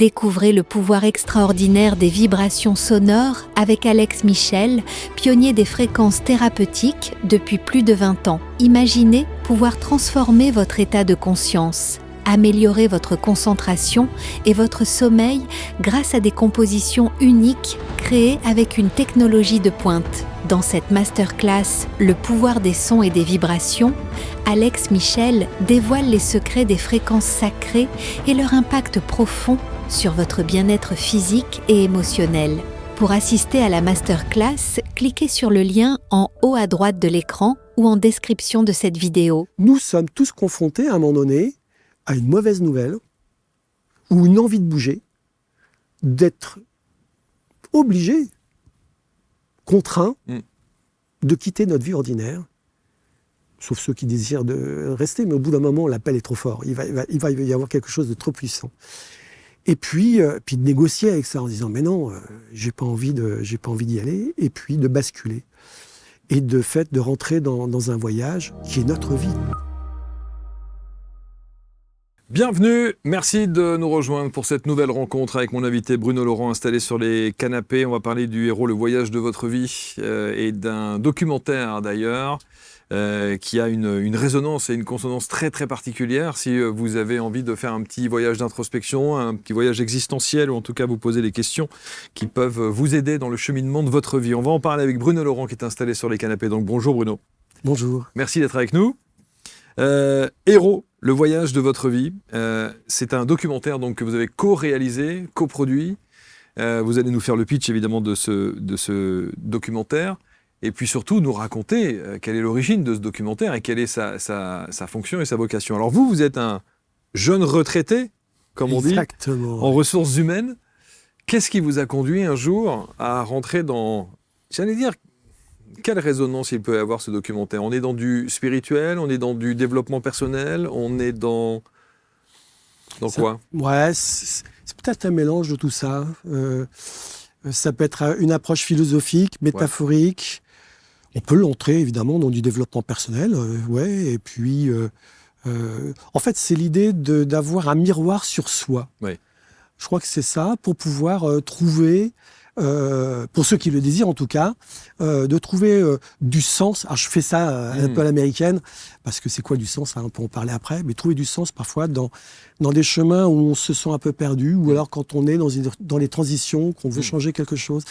Découvrez le pouvoir extraordinaire des vibrations sonores avec Alex Michel, pionnier des fréquences thérapeutiques depuis plus de 20 ans. Imaginez pouvoir transformer votre état de conscience, améliorer votre concentration et votre sommeil grâce à des compositions uniques créées avec une technologie de pointe. Dans cette masterclass « Le pouvoir des sons et des vibrations », Alex Michel dévoile les secrets des fréquences sacrées et leur impact profond sur votre bien-être physique et émotionnel. Pour assister à la masterclass, cliquez sur le lien en haut à droite de l'écran ou en description de cette vidéo. Nous sommes tous confrontés à un moment donné à une mauvaise nouvelle ou une envie de bouger, d'être obligé, contraint de quitter notre vie ordinaire, sauf ceux qui désirent de rester, mais au bout d'un moment, l'appel est trop fort. Il va y avoir quelque chose de trop puissant. Et puis de négocier avec ça en disant « mais non, j'ai pas envie d'y aller », et puis de basculer. Et de fait, de rentrer dans un voyage qui est notre vie. Bienvenue, merci de nous rejoindre pour cette nouvelle rencontre avec mon invité Bruno Laurent installé sur les canapés. On va parler du héros, le voyage de votre vie et d'un documentaire d'ailleurs qui a une résonance et une consonance très très particulière. Si vous avez envie de faire un petit voyage d'introspection, un petit voyage existentiel ou en tout cas vous poser des questions qui peuvent vous aider dans le cheminement de votre vie. On va en parler avec Bruno Laurent qui est installé sur les canapés. Donc bonjour Bruno. Bonjour. Merci d'être avec nous. Héros, le voyage de votre vie, c'est un documentaire donc, que vous avez co-réalisé, coproduit. Vous allez nous faire le pitch évidemment de ce documentaire et puis surtout nous raconter quelle est l'origine de ce documentaire et quelle est sa fonction et sa vocation. Alors vous êtes un jeune retraité, comme on dit, Exactement. en ressources humaines. Qu'est-ce qui vous a conduit un jour à rentrer dans, j'allais dire, quelle résonance il peut y avoir ce documentaire? On est dans du spirituel, on est dans du développement personnel, on est dans quoi? Ouais, c'est peut-être un mélange de tout ça. Ça peut être une approche philosophique, métaphorique. Ouais. On peut l'entrer évidemment dans du développement personnel, ouais. Et puis, en fait, c'est l'idée d'avoir un miroir sur soi. Ouais. Je crois que c'est ça, pour pouvoir trouver. Pour ceux qui le désirent en tout cas, de trouver du sens. Alors je fais ça un peu à l'américaine, parce que c'est quoi du sens, hein, on peut en parler après, mais trouver du sens parfois dans des chemins où on se sent un peu perdu, ou alors quand on est dans les transitions, qu'on veut changer quelque chose.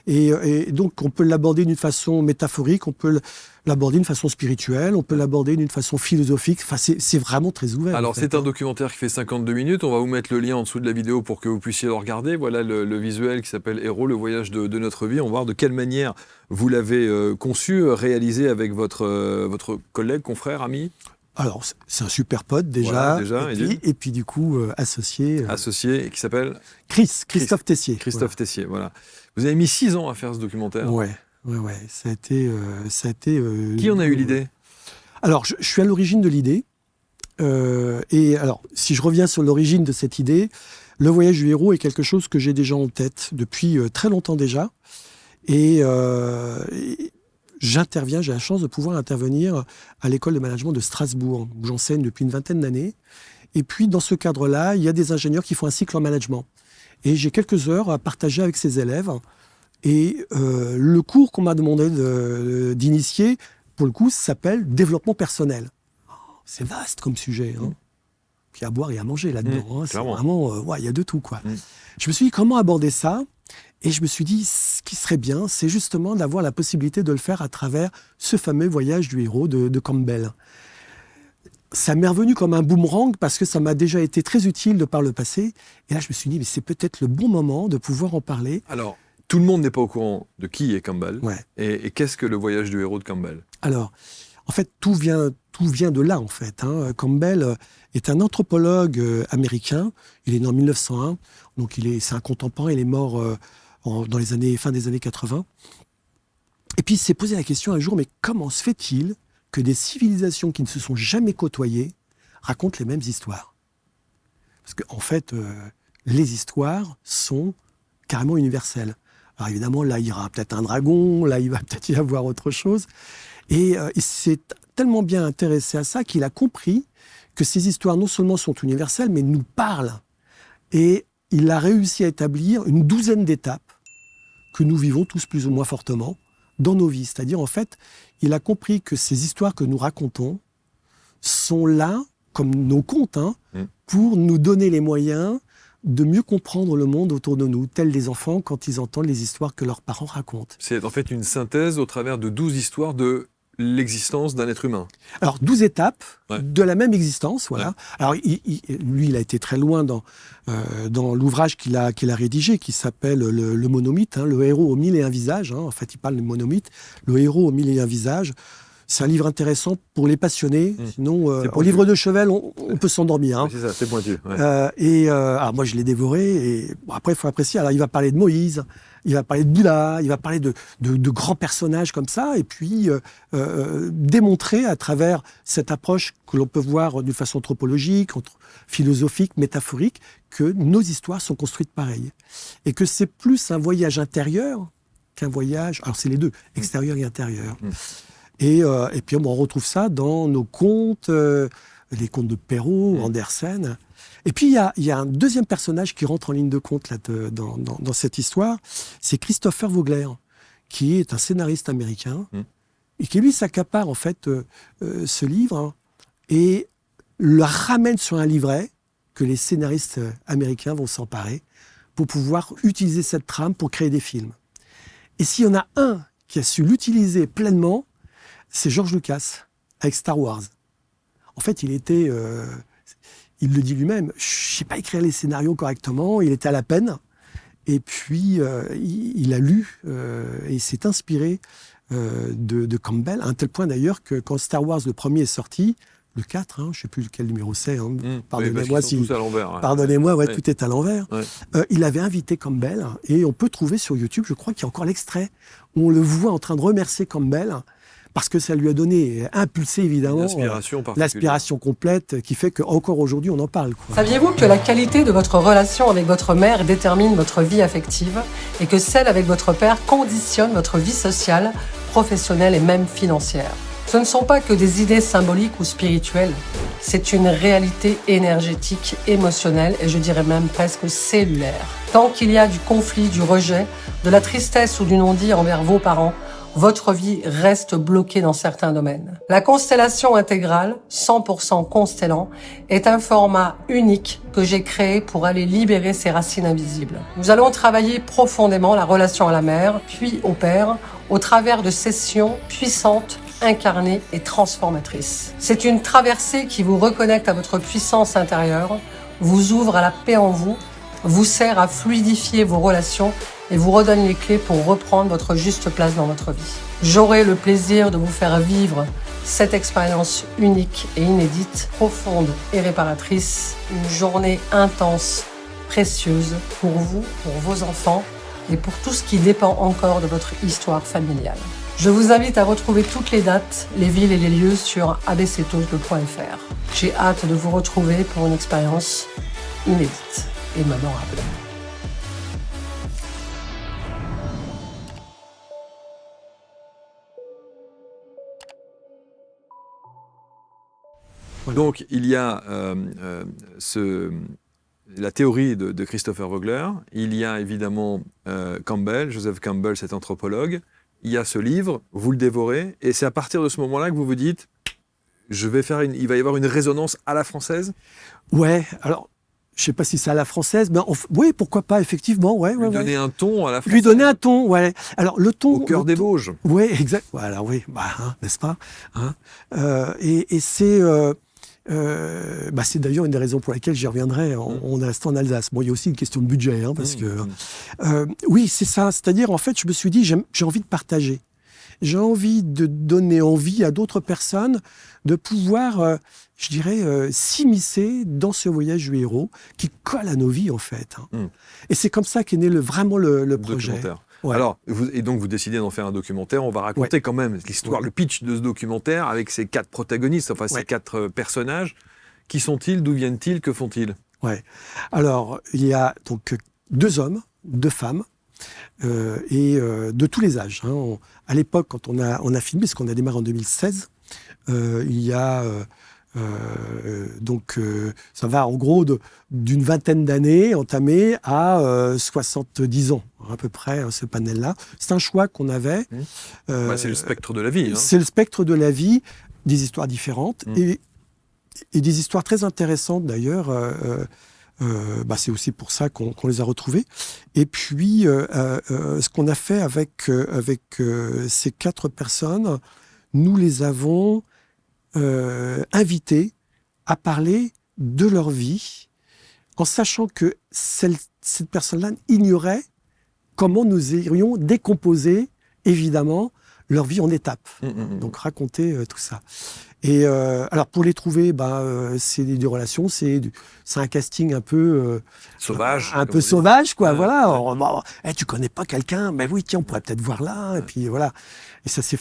Et donc on peut l'aborder d'une façon métaphorique, on peut l'aborder d'une façon spirituelle, on peut l'aborder d'une façon philosophique. Enfin, c'est vraiment très ouvert. Alors, c'est un documentaire qui fait 52 minutes. On va vous mettre le lien en dessous de la vidéo pour que vous puissiez le regarder. Voilà le visuel qui s'appelle Héros, le voyage de notre vie. On va voir de quelle manière vous l'avez conçu, réalisé avec votre collègue, confrère, ami. Alors, c'est un super pote déjà. Voilà, et puis du coup, associé. Associé, qui s'appelle Christophe Tessier. Christophe Tessier, voilà. Vous avez mis 6 ans à faire ce documentaire. Ouais. Ça a été. Qui en a eu l'idée? Alors, je suis à l'origine de l'idée. Et alors, si je reviens sur l'origine de cette idée, le voyage du héros est quelque chose que j'ai déjà en tête depuis très longtemps déjà. Et j'interviens, j'ai la chance de pouvoir intervenir à l'école de management de Strasbourg, où j'enseigne depuis une vingtaine d'années. Et puis, dans ce cadre-là, il y a des ingénieurs qui font un cycle en management. Et j'ai quelques heures à partager avec ces élèves. Et le cours qu'on m'a demandé d'initier, pour le coup, s'appelle développement personnel. C'est vaste comme sujet. Hein. Puis il y a à boire et à manger là-dedans. Hein. C'est vraiment, il y a de tout, quoi. Je me suis dit, comment aborder ça? Et je me suis dit, ce qui serait bien, c'est justement d'avoir la possibilité de le faire à travers ce fameux voyage du héros de Campbell. Ça m'est revenu comme un boomerang parce que ça m'a déjà été très utile de par le passé. Et là, je me suis dit, mais c'est peut-être le bon moment de pouvoir en parler. Alors, tout le monde n'est pas au courant de qui est Campbell. Ouais. Et qu'est-ce que le voyage du héros de Campbell? Alors, en fait, tout vient de là, en fait. Hein. Campbell est un anthropologue américain. Il est né en 1901, donc c'est un contemporain. Il est mort dans les fin des années 80. Et puis, il s'est posé la question un jour, mais comment se fait-il que des civilisations qui ne se sont jamais côtoyées racontent les mêmes histoires? Parce qu'en fait, les histoires sont carrément universelles. Alors évidemment, là, il y aura peut-être un dragon, là, il va peut-être y avoir autre chose. Et il s'est tellement bien intéressé à ça qu'il a compris que ces histoires non seulement sont universelles, mais nous parlent. Et il a réussi à établir une douzaine d'étapes que nous vivons tous plus ou moins fortement dans nos vies. C'est-à-dire, en fait, il a compris que ces histoires que nous racontons sont là, comme nos contes, pour nous donner les moyens de mieux comprendre le monde autour de nous, tels les enfants quand ils entendent les histoires que leurs parents racontent. C'est en fait une synthèse au travers de 12 histoires de l'existence d'un être humain. Alors, 12 étapes Ouais. de la même existence, voilà. Ouais. Alors, lui, il a été très loin dans l'ouvrage qu'il a rédigé, qui s'appelle le monomythe, le héros aux 1001 visages. En fait, il parle du monomythe, le héros aux 1001 visages. C'est un livre intéressant pour les passionnés. Sinon, au livre de Chevel, on peut s'endormir. Oui, c'est ça, c'est pointu. Ouais. Alors moi, je l'ai dévoré. Et bon, après, il faut apprécier. Alors, il va parler de Moïse, il va parler de Bouddha, il va parler de grands personnages comme ça. Et puis, démontrer à travers cette approche que l'on peut voir d'une façon anthropologique, philosophique, métaphorique, que nos histoires sont construites pareilles. Et que c'est plus un voyage intérieur qu'un voyage... Alors, c'est les deux, extérieur et intérieur. Et puis on retrouve ça dans nos contes, les contes de Perrault, Andersen. Et puis il y a un deuxième personnage qui rentre en ligne de compte là, dans cette histoire, c'est Christopher Vogler, qui est un scénariste américain, et qui lui s'accapare en fait ce livre et le ramène sur un livret que les scénaristes américains vont s'emparer pour pouvoir utiliser cette trame pour créer des films. Et s'il y en a un qui a su l'utiliser pleinement, c'est George Lucas, avec Star Wars. En fait, il le dit lui-même, je ne sais pas écrire les scénarios correctement, il était à la peine, et puis il a lu et s'est inspiré de Campbell, à un tel point d'ailleurs que quand Star Wars, le premier, est sorti, le 4, je ne sais plus lequel numéro c'est, pardonnez-moi si... Pardonnez-moi, tout est à l'envers. Ouais. Il avait invité Campbell, et on peut trouver sur YouTube, je crois qu'il y a encore l'extrait, où on le voit en train de remercier Campbell, parce que ça lui a donné, impulsé évidemment, l'aspiration complète qui fait qu'encore aujourd'hui on en parle. Saviez-vous que la qualité de votre relation avec votre mère détermine votre vie affective et que celle avec votre père conditionne votre vie sociale, professionnelle et même financière? Ce ne sont pas que des idées symboliques ou spirituelles, c'est une réalité énergétique, émotionnelle et je dirais même presque cellulaire. Tant qu'il y a du conflit, du rejet, de la tristesse ou du non-dit envers vos parents, votre vie reste bloquée dans certains domaines. La constellation intégrale, 100% constellant, est un format unique que j'ai créé pour aller libérer ces racines invisibles. Nous allons travailler profondément la relation à la mère, puis au père, au travers de sessions puissantes, incarnées et transformatrices. C'est une traversée qui vous reconnecte à votre puissance intérieure, vous ouvre à la paix en vous sert à fluidifier vos relations et vous redonne les clés pour reprendre votre juste place dans votre vie. J'aurai le plaisir de vous faire vivre cette expérience unique et inédite, profonde et réparatrice, une journée intense, précieuse pour vous, pour vos enfants et pour tout ce qui dépend encore de votre histoire familiale. Je vous invite à retrouver toutes les dates, les villes et les lieux sur abctalk.fr. J'ai hâte de vous retrouver pour une expérience inédite et mémorable. Donc, il y a la théorie de Christopher Vogler, il y a évidemment Campbell, Joseph Campbell, cet anthropologue, il y a ce livre, vous le dévorez, et c'est à partir de ce moment-là que vous vous dites, il va y avoir une résonance à la française ? Ouais, alors, je ne sais pas si c'est à la française, mais oui, pourquoi pas, effectivement. Lui donner un ton à la française. Lui donner un ton, ouais. Alors, le ton... Au cœur des Vosges. Oui, exact. Voilà, oui, n'est-ce pas et c'est... c'est d'ailleurs une des raisons pour lesquelles j'y reviendrai en restant en Alsace. Bon, il y a aussi une question de budget, parce que... oui, c'est ça. C'est-à-dire, en fait, je me suis dit, j'ai envie de partager. J'ai envie de donner envie à d'autres personnes de pouvoir, s'immiscer dans ce voyage du héros qui colle à nos vies, en fait. Et c'est comme ça qu'est né vraiment le projet. Ouais. Alors, donc vous décidez d'en faire un documentaire. On va raconter quand même l'histoire, le pitch de ce documentaire avec ces 4 protagonistes, ces 4 personnages. Qui sont-ils ? D'où viennent-ils ? Que font-ils ? Alors, il y a donc 2 hommes, 2 femmes, et de tous les âges. À l'époque, quand on a filmé, parce qu'on a démarré en 2016, il y a Donc, ça va en gros d'une vingtaine d'années entamées à 70 ans, à peu près, hein, ce panel-là. C'est un choix qu'on avait. C'est le spectre de la vie. Hein. C'est le spectre de la vie, des histoires différentes et des histoires très intéressantes d'ailleurs. C'est aussi pour ça qu'on les a retrouvées. Et puis, ce qu'on a fait avec ces 4 personnes, nous les avons invités à parler de leur vie, en sachant que cette personne-là ignorait comment nous irions décomposer, évidemment, leur vie en étapes. Donc, raconter tout ça. Et alors, pour les trouver, c'est des relations, c'est un casting un peu... sauvage. Un peu sauvage, quoi, voilà. Tu connais pas quelqu'un? Ben oui, tiens, on pourrait peut-être voir là, et puis voilà. Et ça s'est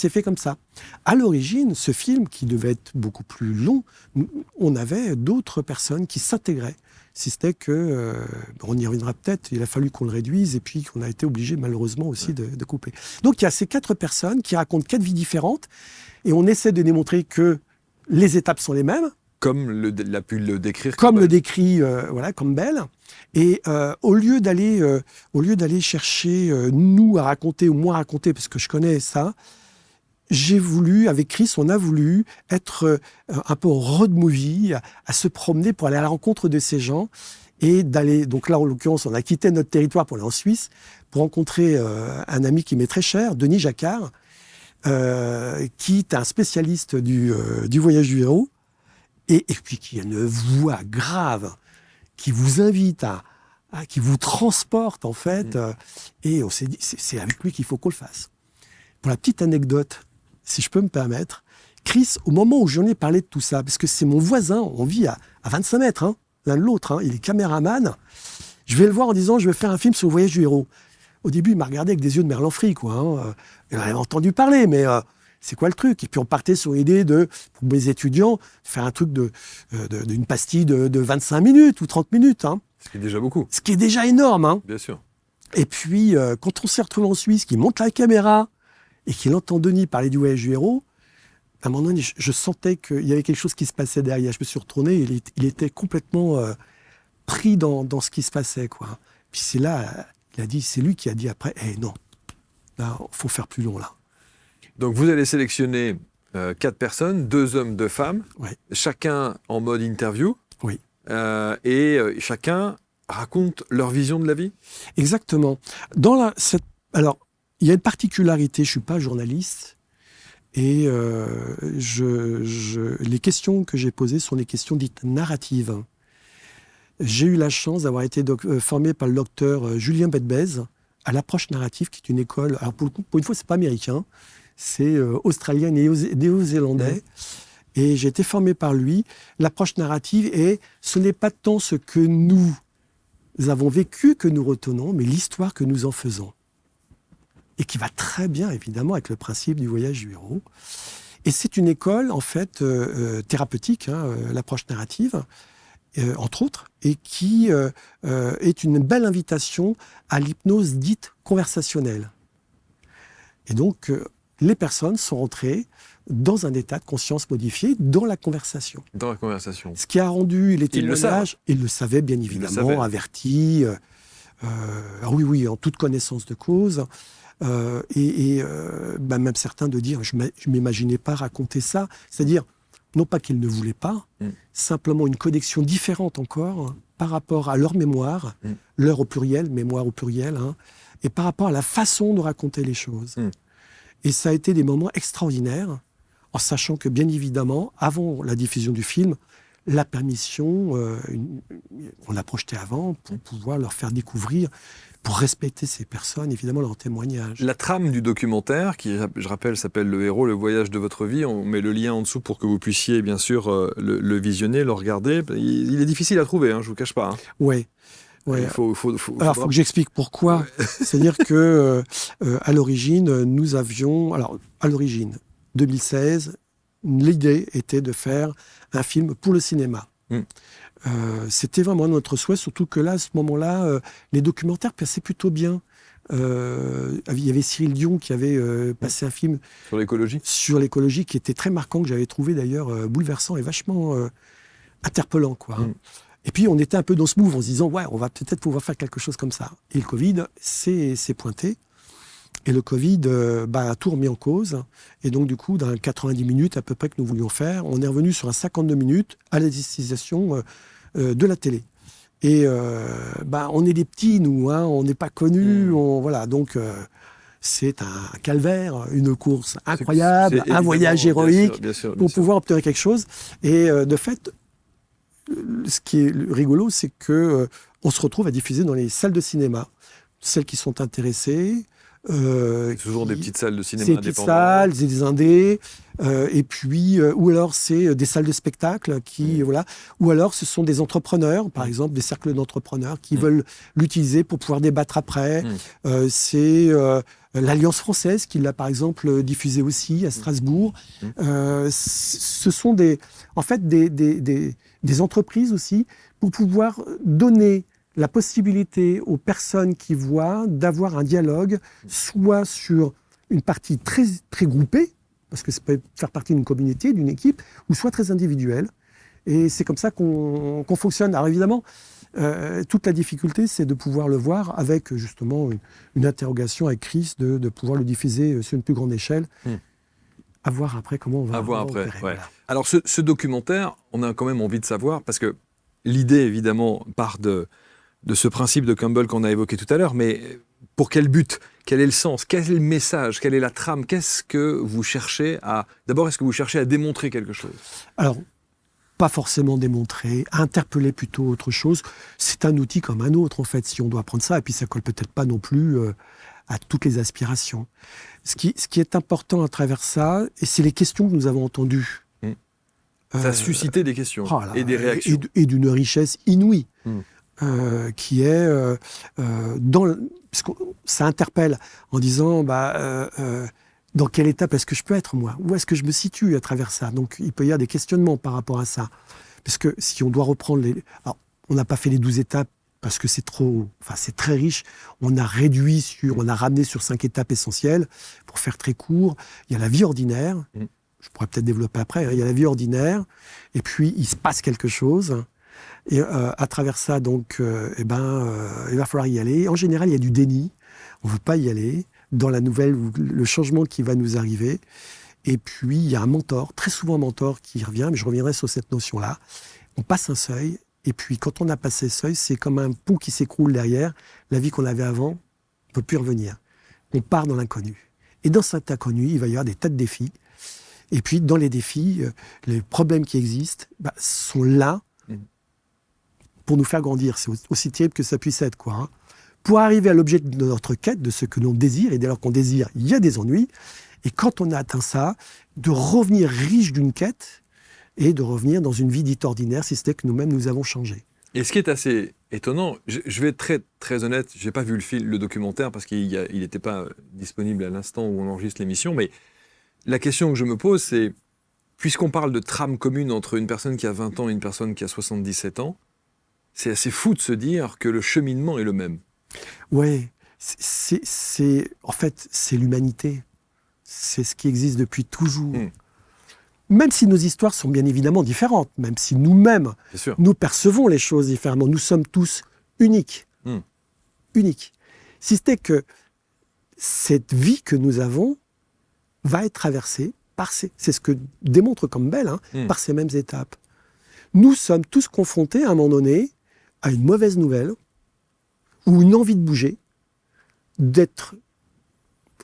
fait comme ça. À l'origine, ce film, qui devait être beaucoup plus long, on avait d'autres personnes qui s'intégraient. Si c'était que, on y reviendra peut-être, il a fallu qu'on le réduise et puis qu'on a été obligé malheureusement aussi de couper. Donc il y a ces 4 personnes qui racontent 4 vies différentes et on essaie de démontrer que les étapes sont les mêmes. Comme l'a pu le décrire. Comme le décrit Campbell. Et au lieu d'aller chercher nous à raconter ou moi à raconter, parce que je connais ça, j'ai voulu, avec Chris, on a voulu être un peu en road movie, à se promener pour aller à la rencontre de ces gens et d'aller, donc là en l'occurrence, on a quitté notre territoire pour aller en Suisse, pour rencontrer un ami qui m'est très cher, Denis Jacquard, qui est un spécialiste du voyage du héros, et puis qui a une voix grave, qui vous invite qui vous transporte en fait, et on s'est dit, c'est avec lui qu'il faut qu'on le fasse. Pour la petite anecdote, si je peux me permettre, Chris, au moment où j'en ai parlé de tout ça, parce que c'est mon voisin, on vit à 25 mètres, l'un de l'autre, il est caméraman, je vais le voir en disant, je vais faire un film sur le voyage du héros. Au début, il m'a regardé avec des yeux de merlan frit, quoi. Il en avait entendu parler, mais c'est quoi le truc? Et puis on partait sur l'idée pour mes étudiants, faire un truc d'une pastille de 25 minutes ou 30 minutes. Ce qui est déjà beaucoup. Ce qui est déjà énorme. Bien sûr. Et puis, quand on s'est retrouvé en Suisse, qu'il monte la caméra et qu'il entend Denis parler du voyage du héros, à un moment donné, je sentais qu'il y avait quelque chose qui se passait derrière. Je me suis retourné et il était complètement pris dans ce qui se passait, quoi. Puis c'est là, c'est lui qui a dit après, non, là, faut faire plus long, là. Donc vous allez sélectionner 4 personnes, 2 hommes, 2 femmes, chacun en mode interview, et chacun raconte leur vision de la vie. Exactement. Alors, il y a une particularité, je ne suis pas journaliste, et les questions que j'ai posées sont des questions dites narratives. J'ai eu la chance d'avoir été formé par le docteur Julien Bedbez à l'approche narrative, qui est une école, alors pour une fois, ce n'est pas américain, c'est australien et néo-zélandais. Et j'ai été formé par lui. L'approche narrative, ce n'est pas tant ce que nous avons vécu que nous retenons, mais l'histoire que nous en faisons. Et qui va très bien, évidemment, avec le principe du voyage du héros. Et c'est une école, en fait, thérapeutique, l'approche narrative, entre autres, et qui est une belle invitation à l'hypnose dite conversationnelle. Et donc, les personnes sont entrées dans un état de conscience modifié dans la conversation. Dans la conversation. Ce qui a rendu les témoignages... Ils le savaient, bien évidemment, avertis, oui, en toute connaissance de cause. Même certains de dire, je ne m'imaginais pas raconter ça. C'est-à-dire, non pas qu'ils ne voulaient pas, simplement une connexion différente encore par rapport à leur mémoire, leur au pluriel, mémoire au pluriel, et par rapport à la façon de raconter les choses. Et ça a été des moments extraordinaires, en sachant que, bien évidemment, avant la diffusion du film, la permission, on l'a projeté avant pour pouvoir leur faire découvrir, pour respecter ces personnes, évidemment, leur témoignage. La trame du documentaire, qui, je rappelle, s'appelle Le héros, le voyage de votre vie, on met le lien en dessous pour que vous puissiez, bien sûr, le visionner, le regarder. Il est difficile à trouver, je ne vous cache pas. Oui. Ouais. Il faut que j'explique pourquoi. C'est-à-dire que à l'origine, nous avions... Alors, à l'origine, 2016, l'idée était de faire un film pour le cinéma. C'était vraiment notre souhait, surtout que là, à ce moment-là, les documentaires passaient plutôt bien. Il y avait Cyril Dion qui avait passé un film Sur l'écologie. sur l'écologie qui était très marquant, que j'avais trouvé d'ailleurs bouleversant et vachement interpellant, quoi. Et puis on était un peu dans ce move en se disant ouais, on va peut-être pouvoir faire quelque chose comme ça. Et le Covid s'est pointé. Et le Covid a tout remis en cause. Et donc, du coup, dans 90 minutes à peu près que nous voulions faire, on est revenu sur un 52 minutes à la destination de la télé. Et on est des petits, nous, hein, on n'est pas connus. Voilà, donc, c'est un calvaire, une course incroyable, un voyage héroïque bien sûr, pour pouvoir obtenir quelque chose. Et de fait, ce qui est rigolo, c'est qu'on se retrouve à diffuser dans les salles de cinéma. Celles qui sont intéressées. C'est toujours des petites salles de cinéma c'est des indépendantes. salles, c'est des indés, et puis ou alors c'est des salles de spectacle voilà, ou alors ce sont des entrepreneurs, par exemple des cercles d'entrepreneurs qui veulent l'utiliser pour pouvoir débattre après. C'est l'Alliance française qui l'a par exemple diffusé aussi à Strasbourg. Ce sont des entreprises aussi pour pouvoir donner la possibilité aux personnes qui voient d'avoir un dialogue, soit sur une partie très, très groupée, parce que ça peut faire partie d'une communauté, d'une équipe, ou soit très individuelle. Et c'est comme ça qu'on fonctionne. Alors évidemment, toute la difficulté, c'est de pouvoir le voir avec justement une interrogation avec Chris, de pouvoir le diffuser sur une plus grande échelle. À voir après comment on va... À voir après, opérer, ouais. voilà. Alors ce documentaire, on a quand même envie de savoir, parce que l'idée, évidemment, part de ce principe de Campbell qu'on a évoqué tout à l'heure, mais pour quel but? Quel est le sens? Quel est le message? Quelle est la trame? Qu'est-ce que vous cherchez à... D'abord, est-ce que vous cherchez à démontrer quelque chose? Alors, pas forcément démontrer, interpeller plutôt autre chose. C'est un outil comme un autre, en fait, si on doit prendre ça. Et puis, ça colle peut-être pas non plus à toutes les aspirations. Ce qui est important à travers ça, et c'est les questions que nous avons entendues. Ça a suscité des questions et des réactions. Et d'une richesse inouïe. Qui est parce que ça interpelle en disant dans quelle étape est-ce que je peux être moi, où est-ce que je me situe à travers ça. Donc il peut y avoir des questionnements par rapport à ça, parce que si on doit reprendre alors on n'a pas fait les 12 étapes parce que c'est très riche. On a ramené sur 5 étapes essentielles. Pour faire très court, il y a la vie ordinaire, je pourrais peut-être développer après, hein. Il y a la vie ordinaire, et puis il se passe quelque chose. Et à travers ça, donc, il va falloir y aller. En général, il y a du déni. On ne veut pas y aller. Dans la nouvelle, le changement qui va nous arriver. Et puis, il y a un mentor, très souvent un mentor qui revient, mais je reviendrai sur cette notion-là. On passe un seuil. Et puis, quand on a passé le seuil, c'est comme un pont qui s'écroule derrière. La vie qu'on avait avant ne peut plus revenir. On part dans l'inconnu. Et dans cet inconnu, il va y avoir des tas de défis. Et puis, dans les défis, les problèmes qui existent sont là pour nous faire grandir. C'est aussi terrible que ça puisse être, quoi. Hein. Pour arriver à l'objet de notre quête, de ce que l'on désire, et dès lors qu'on désire, il y a des ennuis. Et quand on a atteint ça, de revenir riche d'une quête et de revenir dans une vie dite ordinaire, si c'était que nous-mêmes, nous avons changé. Et ce qui est assez étonnant, je vais être très, très honnête, je n'ai pas vu le documentaire parce qu'il n'était pas disponible à l'instant où on enregistre l'émission, mais la question que je me pose, c'est, puisqu'on parle de trame commune entre une personne qui a 20 ans et une personne qui a 77 ans, c'est assez fou de se dire que le cheminement est le même. Oui, en fait, c'est l'humanité. C'est ce qui existe depuis toujours. Même si nos histoires sont bien évidemment différentes, même si nous-mêmes, nous percevons les choses différemment, nous sommes tous uniques. Uniques. Si c'était que cette vie que nous avons va être traversée par c'est ce que démontre Campbell, par ces mêmes étapes. Nous sommes tous confrontés à un moment donné à une mauvaise nouvelle ou une envie de bouger, d'être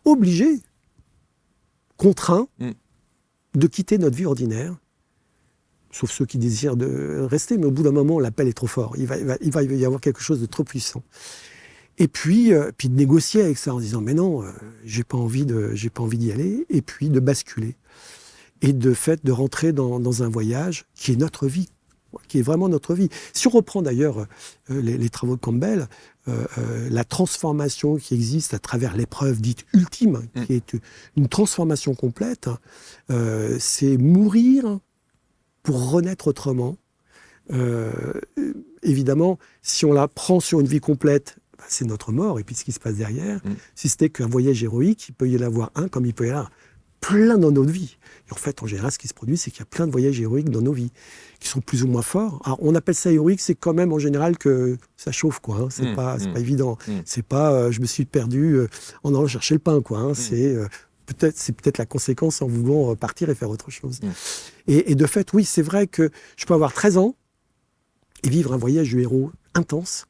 obligé, contraint de quitter notre vie ordinaire, sauf ceux qui désirent de rester, mais au bout d'un moment, l'appel est trop fort. Il va y avoir quelque chose de trop puissant. Et puis de négocier avec ça en disant « mais non, j'ai pas envie d'y aller », et puis de basculer. Et de fait, de rentrer dans un voyage qui est notre vie, qui est vraiment notre vie. Si on reprend d'ailleurs les travaux de Campbell, la transformation qui existe à travers l'épreuve dite ultime, qui est une transformation complète, c'est mourir pour renaître autrement. Évidemment, si on la prend sur une vie complète, c'est notre mort et puis ce qui se passe derrière. Si c'était qu'un voyage héroïque, il peut y en avoir un comme il peut y en avoir plein dans notre vie. Et en fait, en général, ce qui se produit, c'est qu'il y a plein de voyages héroïques dans nos vies, qui sont plus ou moins forts. Alors, on appelle ça héroïque, c'est quand même en général que ça chauffe, quoi. Hein. C'est pas évident. C'est pas je me suis perdu en allant chercher le pain, quoi. Hein. C'est peut-être la conséquence en voulant partir et faire autre chose. Et de fait, oui, c'est vrai que je peux avoir 13 ans et vivre un voyage du héros intense.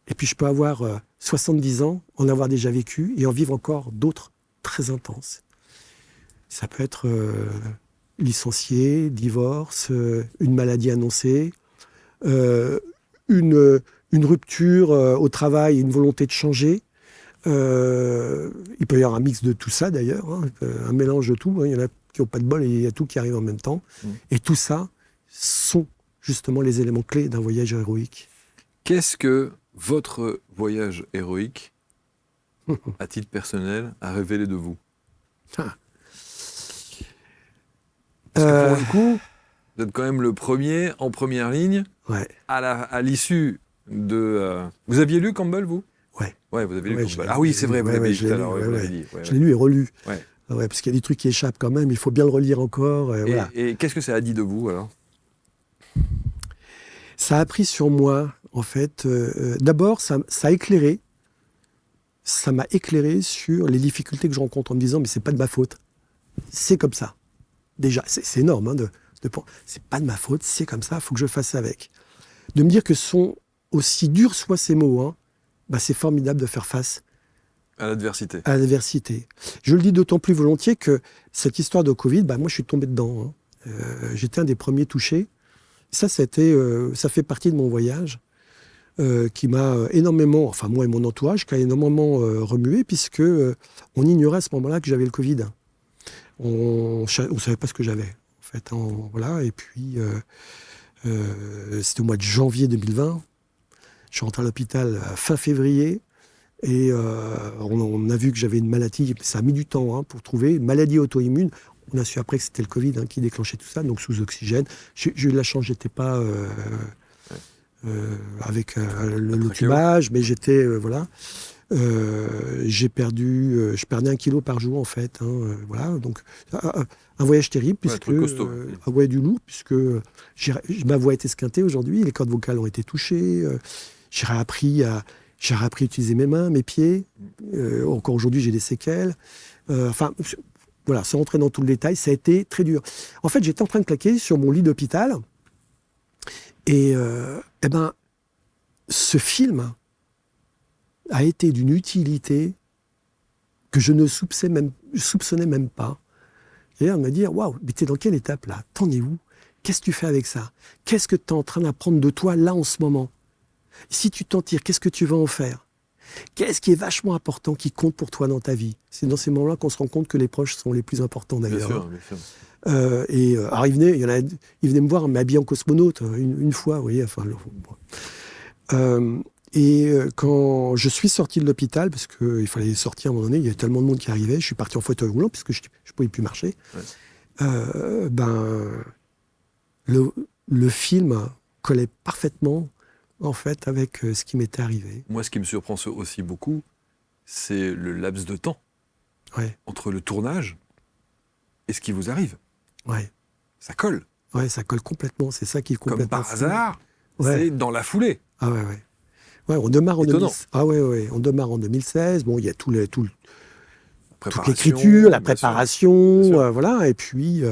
Et puis je peux avoir 70 ans, en avoir déjà vécu et en vivre encore d'autres très intenses. Ça peut être licencié, divorce, une maladie annoncée, une rupture au travail, une volonté de changer. Il peut y avoir un mix de tout ça d'ailleurs, hein, un mélange de tout. Hein. Il y en a qui n'ont pas de bol et il y a tout qui arrive en même temps. Et tout ça sont justement les éléments clés d'un voyage héroïque. Qu'est-ce que votre voyage héroïque, à titre personnel, a révélé de vous ? Parce que pour le coup, vous êtes quand même le premier, en première ligne, à l'issue de... Vous aviez lu Campbell, vous ? Ouais, vous avez lu Campbell. Ah oui, c'est vrai, vous l'avez dit tout à l'heure. Je l'ai lu et relu. Parce qu'il y a des trucs qui échappent quand même, il faut bien le relire encore. Et qu'est-ce que ça a dit de vous, alors ? Ça a appris sur moi, en fait. D'abord, ça a éclairé. Ça m'a éclairé sur les difficultés que je rencontre en me disant, mais c'est pas de ma faute. C'est comme ça. Déjà, c'est énorme. Hein, c'est pas de ma faute, c'est comme ça, il faut que je fasse avec. De me dire que aussi durs soient ces mots, hein, c'est formidable de faire face à l'adversité. Je le dis d'autant plus volontiers que cette histoire de Covid, moi je suis tombé dedans. Hein. J'étais un des premiers touchés. Ça fait partie de mon voyage qui m'a énormément, enfin moi et mon entourage, qui a énormément remué, puisque on ignorait à ce moment-là que j'avais le Covid. On ne savait pas ce que j'avais, en fait. Et puis, c'était au mois de janvier 2020. Je suis rentré à l'hôpital fin février et on a vu que j'avais une maladie. Ça a mis du temps pour trouver une maladie auto-immune. On a su après que c'était le Covid qui déclenchait tout ça, donc sous oxygène. J'ai eu de la chance, j'étais pas avec le tubage, mais j'étais je perdais 1 kilo par jour en fait. Donc un voyage terrible puisque du lourd puisque ma voix est esquintée aujourd'hui, les cordes vocales ont été touchées. J'ai réappris à utiliser mes mains, mes pieds. Encore aujourd'hui, j'ai des séquelles. Sans rentrer dans tout le détail, ça a été très dur. En fait, j'étais en train de claquer sur mon lit d'hôpital. Et ce film a été d'une utilité que je ne soupçonnais même pas. Et on m'a dit, waouh, mais t'es dans quelle étape là ? T'en es où ? Qu'est-ce que tu fais avec ça ? Qu'est-ce que t'es en train d'apprendre de toi là en ce moment ? Si tu t'en tires, qu'est-ce que tu vas en faire ? Qu'est-ce qui est vachement important, qui compte pour toi dans ta vie ? C'est dans ces moments-là qu'on se rend compte que les proches sont les plus importants d'ailleurs. Bien sûr. Alors il venait me voir, m'habiller en cosmonaute une fois, vous voyez. Quand je suis sorti de l'hôpital, parce qu'il fallait sortir à un moment donné, il y avait tellement de monde qui arrivait, je suis parti en fauteuil roulant puisque je ne pouvais plus marcher. Le film collait parfaitement en fait avec ce qui m'était arrivé. Moi, ce qui me surprend aussi beaucoup, c'est le laps de temps entre le tournage et ce qui vous arrive. Ça colle. Ça colle complètement. C'est ça qui est complètement. Comme par hasard, c'est dans la foulée. On démarre en 2016. On démarre en 2016. Bon, il y a toute l'écriture, la préparation, et puis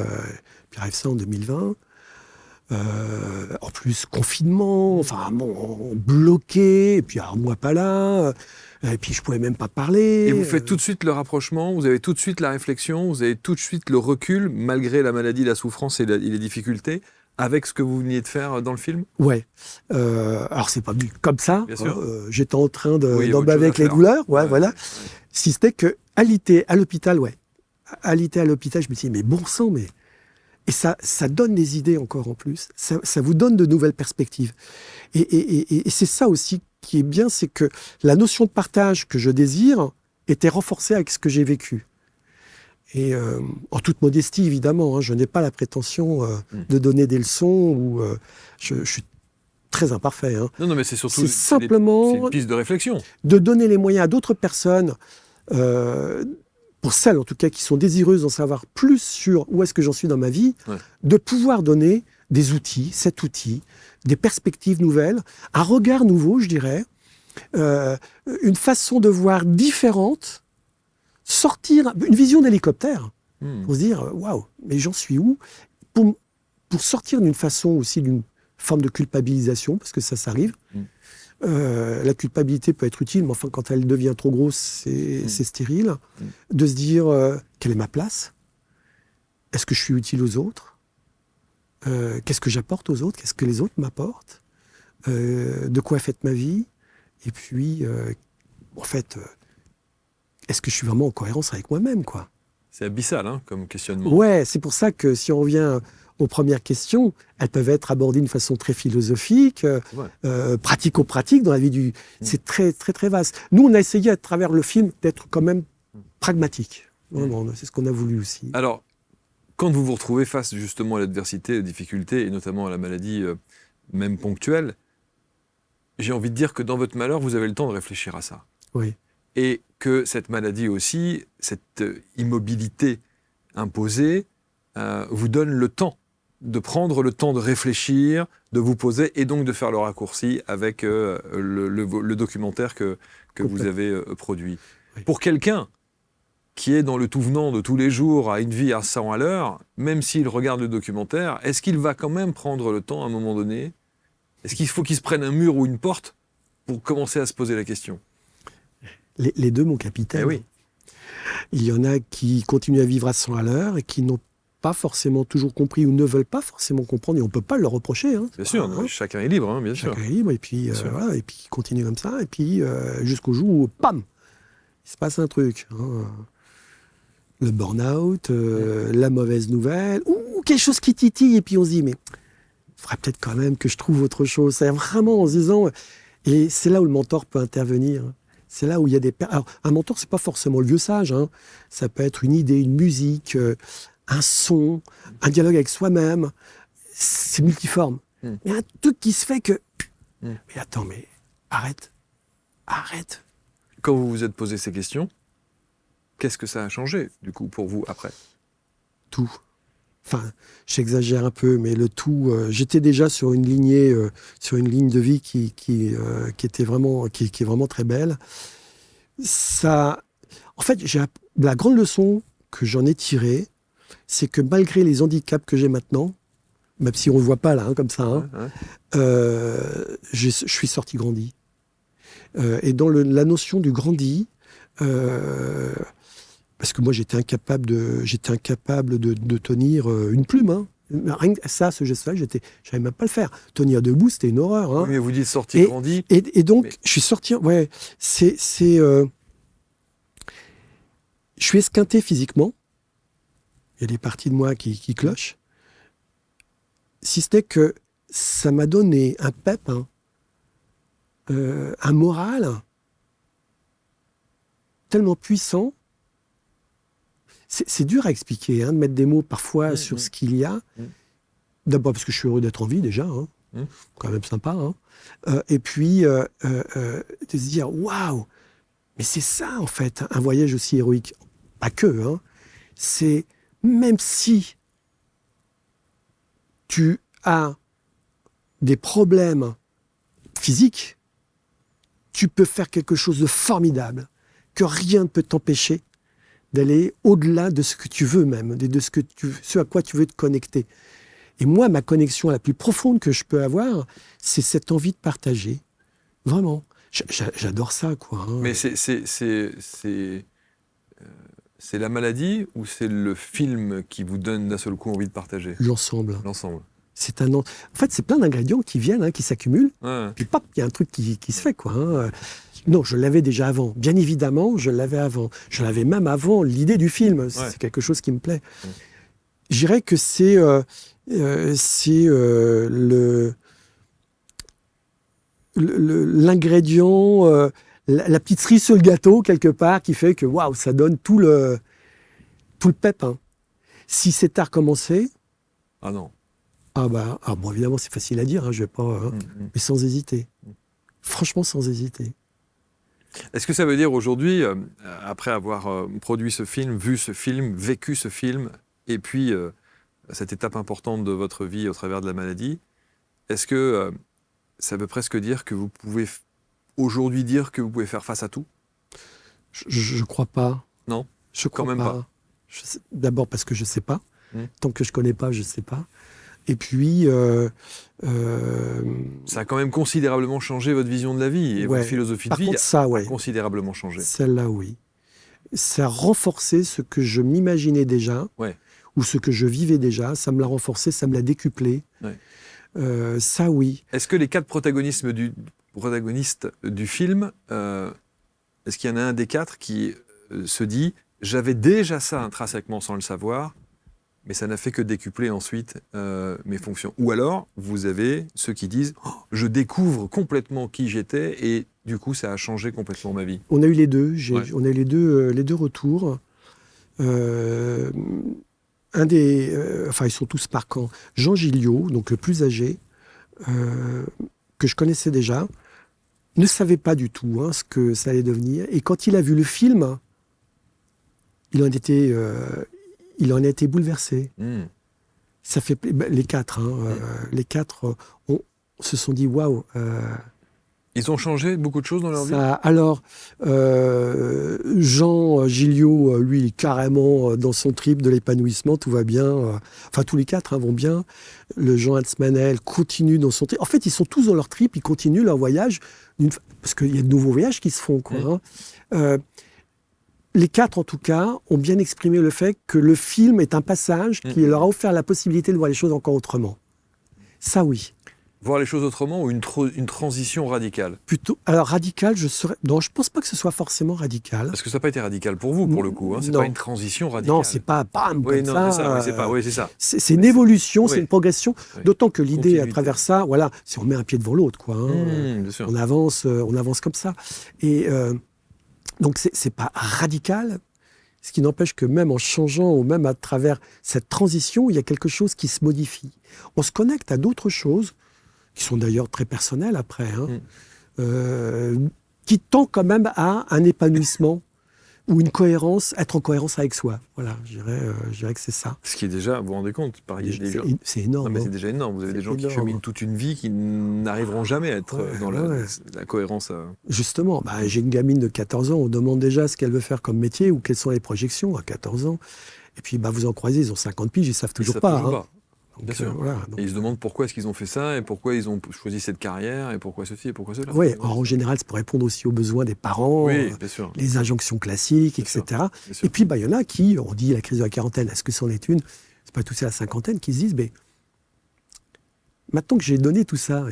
arrive ça en 2020. En plus, confinement, bloqué, et puis moi pas là, et puis je pouvais même pas parler. Et vous faites tout de suite le rapprochement, vous avez tout de suite la réflexion, vous avez tout de suite le recul, malgré la maladie, la souffrance et les difficultés, avec ce que vous veniez de faire dans le film ? Alors c'est pas venu comme ça. Bien sûr. J'étais en train d'emballer avec les douleurs, voilà. Si c'était que alité à l'hôpital, je me disais mais bon sang, mais et ça donne des idées encore en plus. Ça vous donne de nouvelles perspectives. Et c'est ça aussi qui est bien, c'est que la notion de partage que je désire était renforcée avec ce que j'ai vécu. Et en toute modestie, évidemment, je n'ai pas la prétention de donner des leçons. Je suis très imparfait. Hein. Non, mais c'est surtout C'est simplement c'est une piste de réflexion. de donner les moyens à d'autres personnes, pour celles en tout cas qui sont désireuses d'en savoir plus sur où est-ce que j'en suis dans ma vie, de pouvoir donner des outils, cet outil, des perspectives nouvelles, un regard nouveau, je dirais, une façon de voir différente, sortir, une vision d'hélicoptère, pour se dire, waouh, mais j'en suis où, pour sortir d'une façon aussi, d'une forme de culpabilisation, parce que ça arrive. La culpabilité peut être utile, mais enfin, quand elle devient trop grosse, c'est stérile. De se dire, quelle est ma place? Est-ce que je suis utile aux autres? Qu'est-ce que j'apporte aux autres? Qu'est-ce que les autres m'apportent? De quoi est faite ma vie? Et puis, en fait, est-ce que je suis vraiment en cohérence avec moi-même, quoi? C'est abyssal, hein, comme questionnement. Ouais, c'est pour ça que si on revient aux premières questions, elles peuvent être abordées d'une façon très philosophique, pratico-pratique dans la vie du... C'est très, très, très vaste. Nous, on a essayé à travers le film d'être quand même pragmatique. Vraiment, c'est ce qu'on a voulu aussi. Alors, quand vous vous retrouvez face justement à l'adversité, aux difficultés, et notamment à la maladie même ponctuelle, j'ai envie de dire que dans votre malheur, vous avez le temps de réfléchir à ça. Oui. Et que cette maladie aussi, cette immobilité imposée, vous donne le temps de prendre le temps de réfléchir, de vous poser et donc de faire le raccourci avec le documentaire que vous avez produit. Oui. Pour quelqu'un qui est dans le tout venant de tous les jours, à une vie à 100 à l'heure, même s'il regarde le documentaire, est-ce qu'il va quand même prendre le temps à un moment donné? Est-ce qu'il faut qu'il se prenne un mur ou une porte pour commencer à se poser la question? Les deux, mon capitaine. Eh oui. Il y en a qui continuent à vivre à 100 à l'heure et qui n'ont pas forcément toujours compris ou ne veulent pas forcément comprendre, et on ne peut pas leur reprocher. Hein. Bien sûr, chacun est libre, hein, bien sûr. Chacun est libre, et puis, voilà, et puis il continue comme ça, et puis jusqu'au jour où, pam, il se passe un truc. Hein. Le burn-out, la mauvaise nouvelle, ou quelque chose qui titille, et puis on se dit, mais il faudrait peut-être quand même que je trouve autre chose. C'est vraiment en se disant, et c'est là où le mentor peut intervenir. C'est là où il y a des... Alors, un mentor, c'est pas forcément le vieux sage. Hein. Ça peut être une idée, une musique, un son, un dialogue avec soi-même. C'est multiforme. Il y a un truc qui se fait que... Mais attends, mais arrête. Arrête. Quand vous vous êtes posé ces questions, qu'est-ce que ça a changé, du coup, pour vous, après? Tout. Enfin, j'exagère un peu, mais le tout... j'étais déjà sur une lignée, sur une ligne de vie qui était vraiment, qui est vraiment très belle. Ça... En fait, la grande leçon que j'en ai tirée, c'est que malgré les handicaps que j'ai maintenant, même si on ne le voit pas là, hein, comme ça, hein, je suis sorti grandi. Et dans la notion du grandi, parce que moi j'étais incapable de tenir une plume. Hein. Rien que ça, ce geste-là, je savais même pas le faire. Tenir debout, c'était une horreur. Hein. Oui, mais vous dites sorti grandi. Et donc, je suis sorti. Ouais, je suis esquinté physiquement. Il y a des parties de moi qui clochent. Si c'était que ça m'a donné un pep, hein, un moral tellement puissant. C'est dur à expliquer, hein, de mettre des mots parfois sur ce qu'il y a. D'abord parce que je suis heureux d'être en vie déjà, hein, quand même sympa. Hein. Et puis de se dire waouh, mais c'est ça en fait, un voyage aussi héroïque. Pas que, hein. C'est même si tu as des problèmes physiques, tu peux faire quelque chose de formidable, que rien ne peut t'empêcher d'aller au-delà de ce que tu veux même, de ce à quoi tu veux te connecter. Et moi, ma connexion la plus profonde que je peux avoir, c'est cette envie de partager. Vraiment. J'adore ça, quoi. Hein. Mais c'est la maladie ou c'est le film qui vous donne d'un seul coup envie de partager? L'ensemble. L'ensemble. En fait, c'est plein d'ingrédients qui viennent, hein, qui s'accumulent. Ouais. Puis pop, il y a un truc qui se fait, quoi. Hein. Non, je l'avais déjà avant. Bien évidemment, je l'avais avant. Je l'avais même avant l'idée du film. C'est quelque chose qui me plaît. Je dirais que c'est l'ingrédient, la petite cerise sur le gâteau, quelque part, qui fait que waouh, ça donne tout le pep. Hein. Si c'est à recommencer... Ah non. Bon, évidemment, c'est facile à dire, hein, je vais pas, hein, mais sans hésiter. Franchement, sans hésiter. Est-ce que ça veut dire aujourd'hui, après avoir produit ce film, vu ce film, vécu ce film, et puis cette étape importante de votre vie au travers de la maladie, est-ce que ça veut presque dire que vous pouvez aujourd'hui dire que vous pouvez faire face à tout? Je crois pas. Non, je crois quand même pas. D'abord parce que je sais pas. Tant que je connais pas, je sais pas. Et puis... ça a quand même considérablement changé votre vision de la vie et votre philosophie de vie. Par contre, ça, a considérablement changé. Celle-là, oui. Ça a renforcé ce que je m'imaginais déjà, ou ce que je vivais déjà. Ça me l'a renforcé, ça me l'a décuplé. Ça, oui. Est-ce que les 4 protagonistes du film, est-ce qu'il y en a un des 4 qui se dit « J'avais déjà ça intrinsèquement sans le savoir », mais ça n'a fait que décupler ensuite mes fonctions. Ou alors, vous avez ceux qui disent « Je découvre complètement qui j'étais et du coup, ça a changé complètement ma vie ». On a eu les deux. On a eu les deux retours. Ils sont tous marquants. Jean Gilliot, donc le plus âgé, que je connaissais déjà, ne savait pas du tout ce que ça allait devenir. Et quand il a vu le film, il en a été bouleversé. Ça fait les 4. Les 4 se sont dit waouh. Ils ont changé beaucoup de choses dans leur vie. Alors, Jean Gilliot, lui, il est carrément dans son trip de l'épanouissement, tout va bien. Enfin, tous les 4 vont bien. Le Jean Hatzmanel continue dans son trip. En fait, ils sont tous dans leur trip, ils continuent leur voyage, parce qu'il y a de nouveaux voyages qui se font, quoi. Les 4, en tout cas, ont bien exprimé le fait que le film est un passage qui leur a offert la possibilité de voir les choses encore autrement. Ça, oui. Voir les choses autrement ou une transition radicale? Plutôt. Alors, radical, non, je ne pense pas que ce soit forcément radical. Parce que ça n'a pas été radical pour vous, pour le coup. C'est pas une transition radicale. Non, c'est pas bam, comme ça. C'est ça. C'est une évolution, c'est une progression. D'autant que l'idée, à travers ça, voilà, c'est on met un pied devant l'autre, quoi. Bien sûr. On avance comme ça. Et donc, c'est pas radical. Ce qui n'empêche que même en changeant ou même à travers cette transition, il y a quelque chose qui se modifie. On se connecte à d'autres choses qui sont d'ailleurs très personnelles après, qui tend quand même à un épanouissement ou une cohérence, être en cohérence avec soi. Voilà, je dirais que c'est ça. Ce qui est déjà, vous vous rendez compte, c'est énorme. Non, mais c'est déjà énorme. Vous avez des gens qui cheminent toute une vie qui n'arriveront jamais à être dans la cohérence. Justement, j'ai une gamine de 14 ans, on demande déjà ce qu'elle veut faire comme métier ou quelles sont les projections à 14 ans. Et puis vous en croisez, ils ont 50 piges, ils ne savent toujours pas. Donc, bien sûr. Et ils se demandent pourquoi est-ce qu'ils ont fait ça, et pourquoi ils ont choisi cette carrière, et pourquoi ceci, et pourquoi cela. Oui, en général, c'est pour répondre aussi aux besoins des parents, les injonctions classiques, etc. Et puis, il y en a qui, on dit la crise de la quarantaine, est-ce que c'en est une? C'est pas tous à la cinquantaine qui se disent, mais maintenant que j'ai donné tout ça,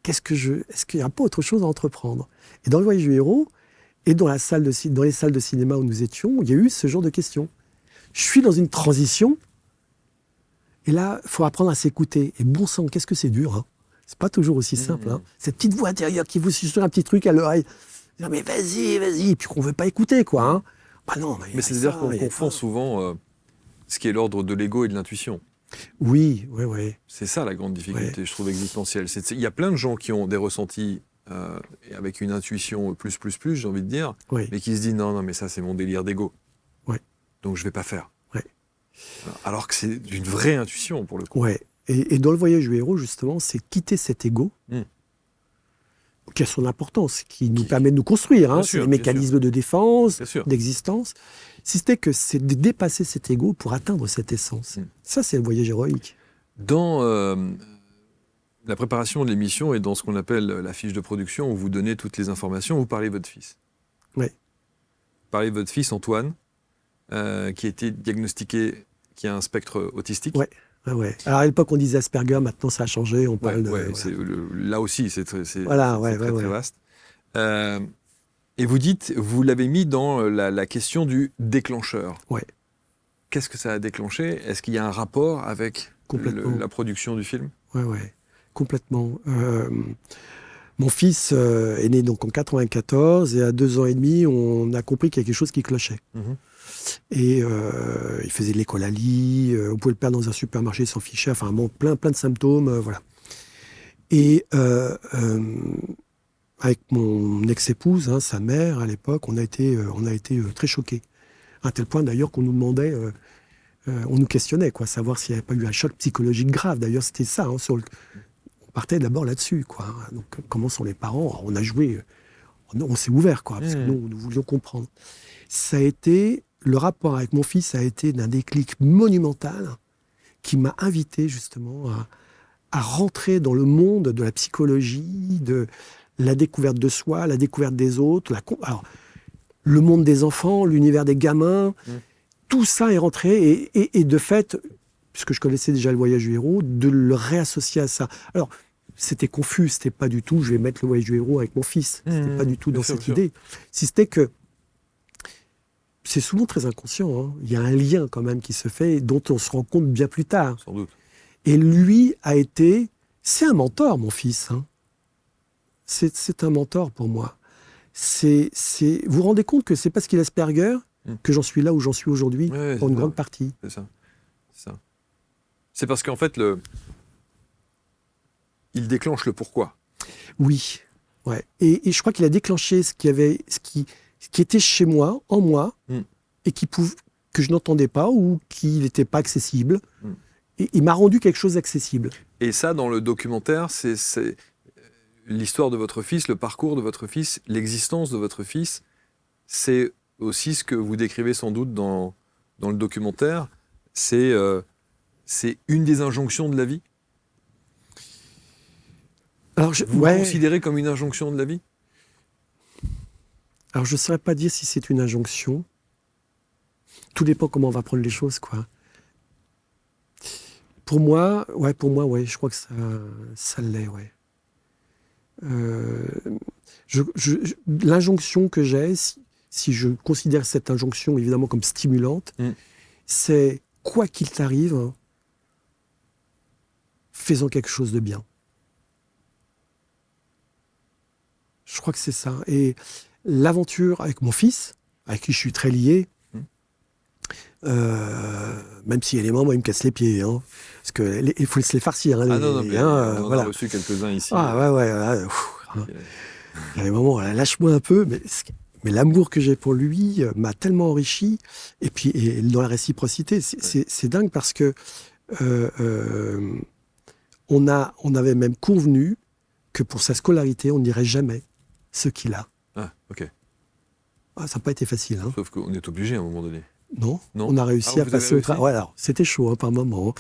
est-ce qu'il n'y a pas autre chose à entreprendre? Et dans le voyage du héros, et dans les salles de cinéma où nous étions, il y a eu ce genre de questions. Je suis dans une transition. Et là, il faut apprendre à s'écouter. Et bon sang, qu'est-ce que c'est dur. C'est pas toujours aussi simple. Cette petite voix intérieure qui vous susurre un petit truc à l'oreille. Mais vas-y. Et puis qu'on ne veut pas écouter, quoi. Non, mais c'est-à-dire qu'on confond souvent ce qui est l'ordre de l'ego et de l'intuition. Oui. C'est ça la grande difficulté, je trouve, existentielle. Il y a plein de gens qui ont des ressentis avec une intuition plus, j'ai envie de dire, mais qui se disent non, mais ça, c'est mon délire d'ego. Donc je ne vais pas faire. Alors que c'est une vraie intuition, pour le coup. Ouais. Et dans le voyage du héros, justement, c'est quitter cet ego, qui a son importance, qui nous permet de nous construire. C'est les mécanismes de défense, d'existence. Si c'était que c'est de dépasser cet ego pour atteindre cette essence. Ça, c'est le voyage héroïque. Dans la préparation de l'émission et dans ce qu'on appelle la fiche de production, où vous donnez toutes les informations, vous parlez de votre fils. Oui. Vous parlez de votre fils, Antoine, qui a été diagnostiqué, qui a un spectre autistique. Ouais. Alors à l'époque on disait Asperger, maintenant ça a changé, on parle là aussi c'est très vaste. Et vous l'avez mis dans la question du déclencheur. Ouais. Qu'est-ce que ça a déclenché? Est-ce qu'il y a un rapport avec la production du film? Ouais, complètement. Mon fils est né donc en 94 et à 2 ans et demi, on a compris qu'il y a quelque chose qui clochait. Et il faisait de l'écolalie, on pouvait le perdre dans un supermarché, il s'en fichait, enfin bon, plein de symptômes, voilà. Et avec mon ex-épouse, hein, sa mère, à l'époque, on a été très choqués. À tel point d'ailleurs qu'on nous demandait, on nous questionnait, quoi, savoir s'il n'y avait pas eu un choc psychologique grave. D'ailleurs, c'était ça, hein, on partait d'abord là-dessus, quoi. Donc, comment sont les parents? On a joué, on s'est ouvert, quoi, parce que nous voulions comprendre. Ça a été, le rapport avec mon fils a été d'un déclic monumental qui m'a invité justement à rentrer dans le monde de la psychologie, de la découverte de soi, la découverte des autres, alors, le monde des enfants, l'univers des gamins, tout ça est rentré et de fait, puisque je connaissais déjà le voyage du héros, de le réassocier à ça. Alors, c'était confus, c'était pas du tout, je vais mettre le voyage du héros avec mon fils, c'était pas du tout dans cette idée. Si c'était que c'est souvent très inconscient, hein. Il y a un lien quand même qui se fait, dont on se rend compte bien plus tard. Sans doute. Et lui a été, c'est un mentor, mon fils, hein. C'est un mentor pour moi. Vous vous rendez compte que c'est parce qu'il a Asperger que j'en suis là où j'en suis aujourd'hui, pour une grande partie. C'est ça. C'est parce qu'en fait, il déclenche le pourquoi. Oui, ouais. Et je crois qu'il a déclenché ce qui était chez moi, en moi, et que je n'entendais pas ou qui n'était pas accessible. Et il m'a rendu quelque chose d'accessible. Et ça, dans le documentaire, c'est l'histoire de votre fils, le parcours de votre fils, l'existence de votre fils. C'est aussi ce que vous décrivez sans doute dans le documentaire. C'est une des injonctions de la vie. Alors vous le considérez comme une injonction de la vie? Alors, je ne saurais pas dire si c'est une injonction. Tout dépend comment on va prendre les choses, quoi. Pour moi, je crois que ça l'est, ouais. L'injonction que j'ai, si je considère cette injonction évidemment comme stimulante, c'est quoi qu'il t'arrive, faisons quelque chose de bien. Je crois que c'est ça. Et l'aventure avec mon fils, avec qui je suis très lié, même s'il y a des moments, moi, il me casse les pieds. Hein, parce qu'il faut se les farcir. Hein, non, mais on en a reçu quelques-uns ici. Ah ouais. Il y a des moments, lâche-moi un peu. Mais l'amour que j'ai pour lui m'a tellement enrichi. Et puis, dans la réciprocité, c'est dingue parce que on avait même convenu que pour sa scolarité, on n'irait jamais ce qu'il a. Ah, ok. Ah, ça n'a pas été facile. Hein. Sauf qu'on est obligé à un moment donné. Non, on a réussi à passer au travail. Ouais, alors, c'était chaud hein, par moment.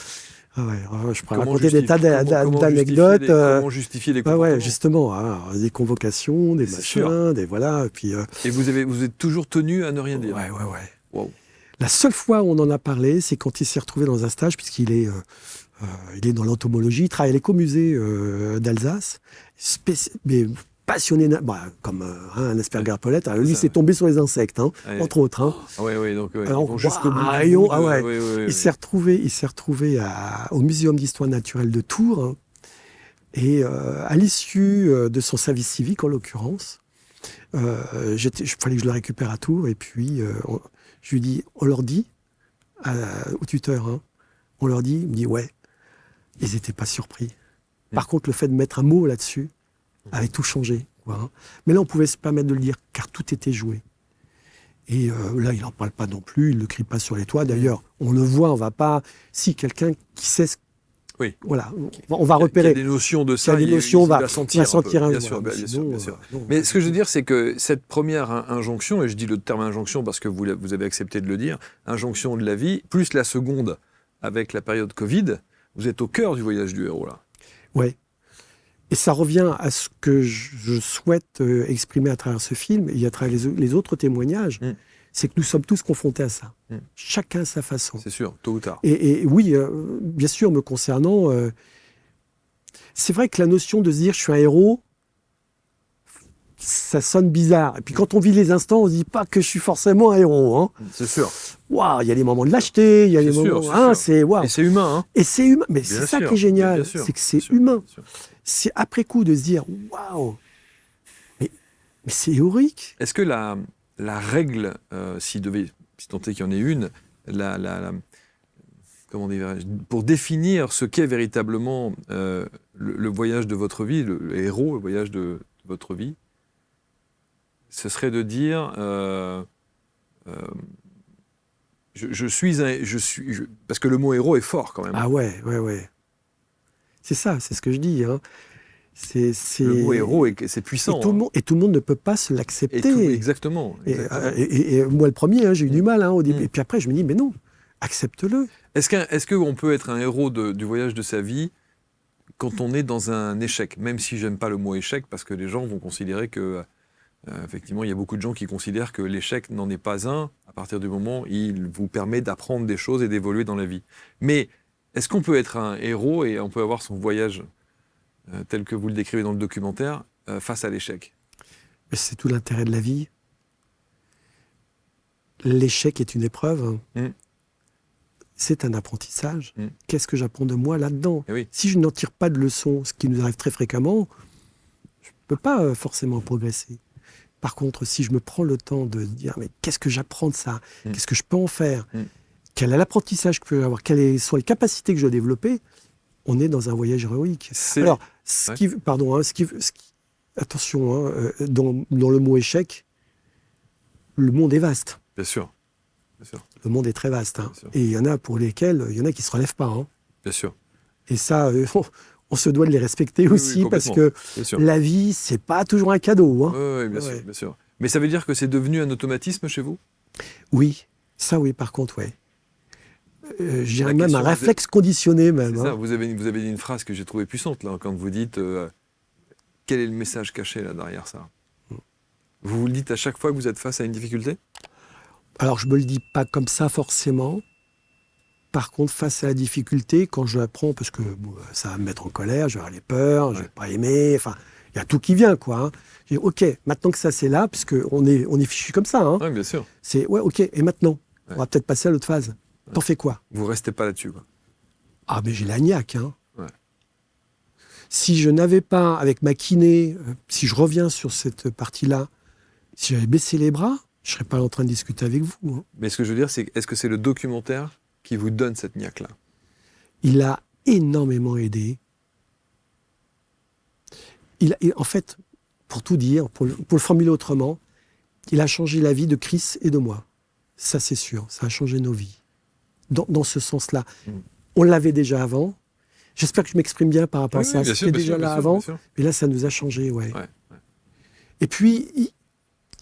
Ah ouais, je pourrais raconter des tas d'anecdotes. Comment justifier les comportements? Ouais, justement, hein, des convocations, des machins, des voilà. Puis, et vous êtes toujours tenu à ne rien dire? Ouais. Wow. La seule fois où on en a parlé, c'est quand il s'est retrouvé dans un stage, puisqu'il est dans l'entomologie, il travaille à l'écomusée d'Alsace, mais passionné, comme un Asperger-Paulette. Lui, c'est tombé sur les insectes, hein, entre autres. Hein. Oui, donc il s'est retrouvé au Muséum d'histoire naturelle de Tours, hein, et à l'issue de son service civique, en l'occurrence, il fallait que je le récupère à Tours, et puis je lui dis, on leur dit, au tuteur, hein, on leur dit, il me dit, ouais, ils n'étaient pas surpris. Par contre, le fait de mettre un mot là-dessus avait tout changé. Quoi, hein. Mais là, on pouvait se permettre de le dire, car tout était joué. Et là, il n'en parle pas non plus, il ne le crie pas sur les toits. D'ailleurs, on le voit, on ne va pas... Si quelqu'un qui sait ce... Oui. Voilà, on va repérer. Il y a des notions de ça, il va sentir un peu. Bien sûr. Non, mais ce que je veux dire, c'est que cette première injonction, et je dis le terme injonction parce que vous avez accepté de le dire, injonction de la vie, plus la seconde avec la période Covid, vous êtes au cœur du voyage du héros, là. Oui. Et ça revient à ce que je souhaite exprimer à travers ce film et à travers les autres témoignages, c'est que nous sommes tous confrontés à ça. Chacun à sa façon. C'est sûr, tôt ou tard. Et oui, bien sûr, me concernant, c'est vrai que la notion de se dire « je suis un héros », ça sonne bizarre. Et puis quand on vit les instants, on ne se dit pas que je suis forcément un héros. Hein. C'est sûr. Waouh, il y a des moments de lâcheté, il y a des moments... c'est waouh. Et c'est humain. Hein. Et c'est humain. Mais c'est ça qui est génial, c'est que c'est humain. C'est après coup de se dire « waouh, mais c'est héroïque ». Est-ce que la règle, s'il devait si tant est qu'il y en ait une, comment dirais-je, pour définir ce qu'est véritablement le voyage de votre vie, le héros, le voyage de votre vie, ce serait de dire parce que le mot héros est fort quand même. Ah ouais. C'est ça, c'est ce que je dis. Hein. Le mot héros, c'est puissant. Et tout le monde ne peut pas se l'accepter. Exactement. Et moi, le premier, hein, j'ai eu du mal au début. Et puis après, je me dis, mais non, accepte-le. Est-ce qu'on peut être un héros du voyage de sa vie quand on est dans un échec? Même si j'aime pas le mot échec, parce que les gens vont considérer que, effectivement, il y a beaucoup de gens qui considèrent que l'échec n'en est pas un, à partir du moment où il vous permet d'apprendre des choses et d'évoluer dans la vie. Mais est-ce qu'on peut être un héros et on peut avoir son voyage tel que vous le décrivez dans le documentaire, face à l'échec? C'est tout l'intérêt de la vie. L'échec est une épreuve. C'est un apprentissage. Qu'est-ce que j'apprends de moi là-dedans? Oui. Si je n'en tire pas de leçons, ce qui nous arrive très fréquemment, je ne peux pas forcément progresser. Par contre, si je me prends le temps de dire, mais qu'est-ce que j'apprends de ça? Qu'est-ce que je peux en faire? Quel est l'apprentissage que je peux avoir? Quelles sont les capacités que je dois développer? On est dans un voyage héroïque. Alors, attention, dans le mot échec, le monde est vaste. Bien sûr. Le monde est très vaste. Hein. Et il y en a pour lesquels, il y en a qui ne se relèvent pas. Hein. Bien sûr. Et ça, on se doit de les respecter aussi, parce que la vie, c'est pas toujours un cadeau. Hein. Oui, bien sûr. Mais ça veut dire que c'est devenu un automatisme chez vous? Oui, ça oui, par contre, oui. J'ai même un réflexe conditionné, même. C'est ça, vous avez dit une phrase que j'ai trouvée puissante, là, quand vous dites quel est le message caché là derrière ça? Vous vous le dites à chaque fois que vous êtes face à une difficulté? Alors, je ne me le dis pas comme ça, forcément. Par contre, face à la difficulté, quand je l'apprends, parce que ça va me mettre en colère, je vais avoir les peurs, je ne vais pas aimer, enfin, il y a tout qui vient, quoi. Hein. Je dis, OK, maintenant que ça, c'est là, puisqu'on est fichu comme ça. Hein. Oui, bien sûr. C'est, OK, et maintenant? On va peut-être passer à l'autre phase. T'en fais quoi? Vous restez pas là-dessus, quoi. Ah, mais j'ai la niaque, hein. Si je n'avais pas, avec ma kiné, si je reviens sur cette partie-là, si j'avais baissé les bras, je ne serais pas en train de discuter avec vous. Hein. Mais ce que je veux dire, c'est est-ce que c'est le documentaire qui vous donne cette niaque-là? Il a énormément aidé. En fait, pour tout dire, pour le formuler autrement, il a changé la vie de Chris et de moi. Ça, c'est sûr. Ça a changé nos vies. Dans ce sens-là. On l'avait déjà avant. J'espère que je m'exprime bien par rapport à ça. C'était déjà là avant. Mais là, ça nous a changé, ouais. Et puis,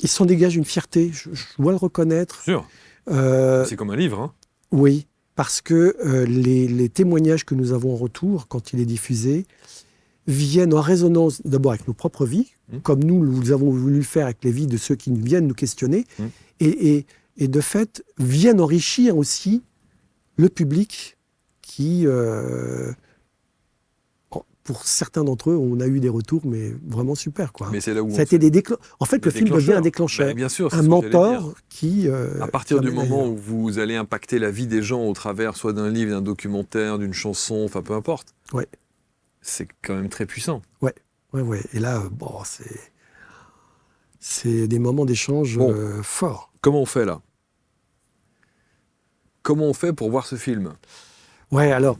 il s'en dégage une fierté. Je dois le reconnaître. Sûr. C'est comme un livre, hein. Oui, parce que les témoignages que nous avons en retour, quand il est diffusé, viennent en résonance d'abord avec nos propres vies, comme nous avons voulu le faire avec les vies de ceux qui viennent nous questionner, et de fait, viennent enrichir aussi le public qui, pour certains d'entre eux, on a eu des retours, mais vraiment super, quoi. Mais c'est là où ça a été en fait, le film devient un déclencheur. Ben, bien sûr, un mentor qui... à partir du moment où vous allez impacter la vie des gens au travers soit d'un livre, d'un documentaire, d'une chanson, enfin peu importe, c'est quand même très puissant. Ouais. Et là, c'est des moments d'échange forts. Comment on fait, là? Comment on fait pour voir ce film? Alors...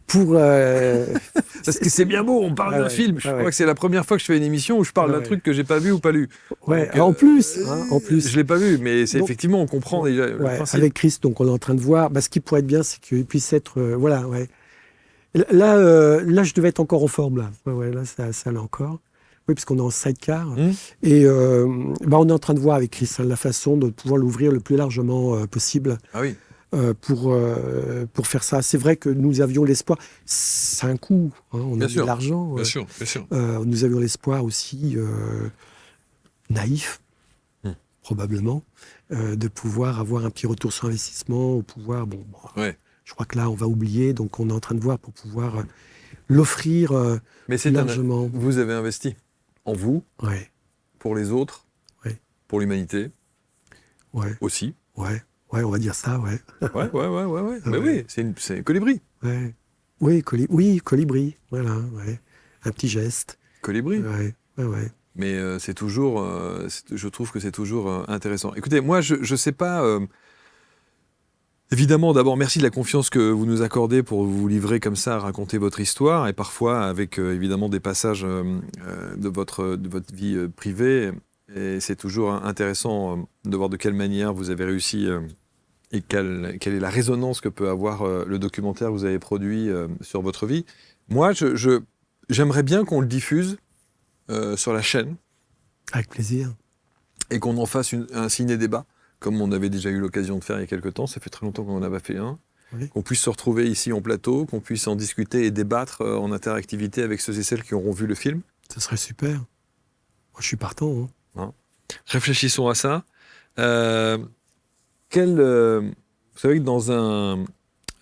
Parce que c'est bien beau, on parle d'un film. Je crois que c'est la première fois que je fais une émission où je parle d'un truc que j'ai pas vu ou pas lu. Donc, en plus. Je l'ai pas vu, mais c'est effectivement, on comprend déjà le principe. Avec Chris, donc on est en train de voir. Ce qui pourrait être bien, c'est qu'il puisse être... Là, je devais être encore en forme, là. Là, ça l'est encore. Oui, parce qu'on est en sidecar. Et on est en train de voir avec Chris la façon de pouvoir l'ouvrir le plus largement possible. Ah oui. Pour faire ça. C'est vrai que nous avions l'espoir. C'est un coût. On a de l'argent. Bien sûr. Nous avions l'espoir aussi, naïf, probablement, de pouvoir avoir un petit retour sur investissement, au pouvoir... Je crois que là, on va oublier. Donc, on est en train de voir pour pouvoir l'offrir largement. Vous avez investi en vous, pour les autres, pour l'humanité, aussi. On va dire ça, Ouais. Mais oui, c'est Colibri. Oui, Colibri, voilà, un petit geste. Colibri. Mais c'est toujours, je trouve que c'est toujours intéressant. Écoutez, moi, je sais pas Évidemment, d'abord, merci de la confiance que vous nous accordez pour vous livrer comme ça, à raconter votre histoire, et parfois avec évidemment des passages de votre vie privée. Et c'est toujours intéressant de voir de quelle manière vous avez réussi et quelle est la résonance que peut avoir le documentaire que vous avez produit sur votre vie. Moi, j'aimerais bien qu'on le diffuse sur la chaîne. Avec plaisir. Et qu'on en fasse un ciné-débat, comme on avait déjà eu l'occasion de faire il y a quelques temps. Ça fait très longtemps qu'on en avait fait un. Oui. Qu'on puisse se retrouver ici en plateau, qu'on puisse en discuter et débattre en interactivité avec ceux et celles qui auront vu le film. Ce serait super. Moi, je suis partant. Hein. Réfléchissons à ça. Vous savez que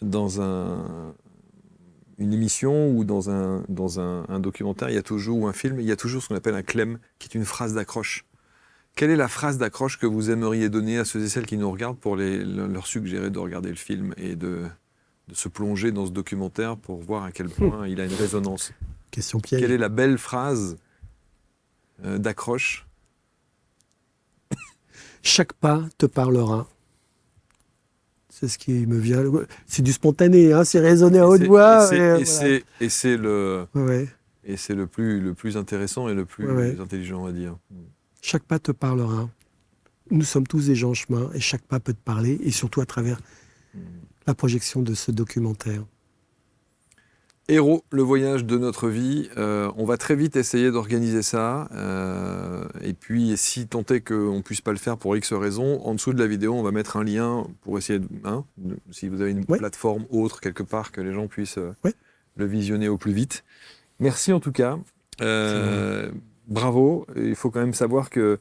dans une émission ou dans un documentaire, il y a toujours, ou un film, il y a toujours ce qu'on appelle un clem, qui est une phrase d'accroche. Quelle est la phrase d'accroche que vous aimeriez donner à ceux et celles qui nous regardent pour leur suggérer de regarder le film et de se plonger dans ce documentaire pour voir à quel point il a une résonance? Question piège. Quelle est la belle phrase d'accroche? Chaque pas te parlera. C'est ce qui me vient. C'est du spontané, hein, c'est raisonné à haute voix. Et c'est le plus intéressant et le plus intelligent, on va dire. Chaque pas te parlera. Nous sommes tous des gens en chemin et chaque pas peut te parler, et surtout à travers la projection de ce documentaire. Héros, le voyage de notre vie. On va très vite essayer d'organiser ça. Et puis, si tant est qu'on ne puisse pas le faire pour X raisons, en dessous de la vidéo, on va mettre un lien pour essayer si vous avez une plateforme autre quelque part, que les gens puissent le visionner au plus vite. Merci en tout cas. Bravo. Il faut quand même savoir que,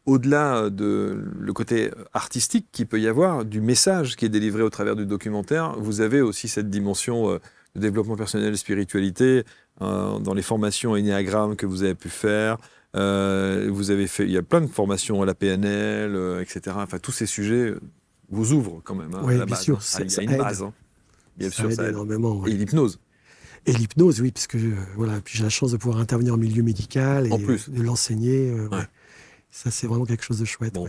au-delà de le côté artistique qu'il peut y avoir, du message qui est délivré au travers du documentaire, vous avez aussi cette dimension de développement personnel et spiritualité dans les formations Ennéagramme que vous avez pu faire. Vous avez fait, il y a plein de formations à la PNL, etc. Enfin, tous ces sujets vous ouvrent quand même. Oui, à la bien base, sûr. il y a une base. Bien sûr, ça aide énormément. Et l'hypnose. Et l'hypnose, oui, parce que puis j'ai la chance de pouvoir intervenir en milieu médical et en plus. De l'enseigner. Ça, c'est vraiment quelque chose de chouette. Bon.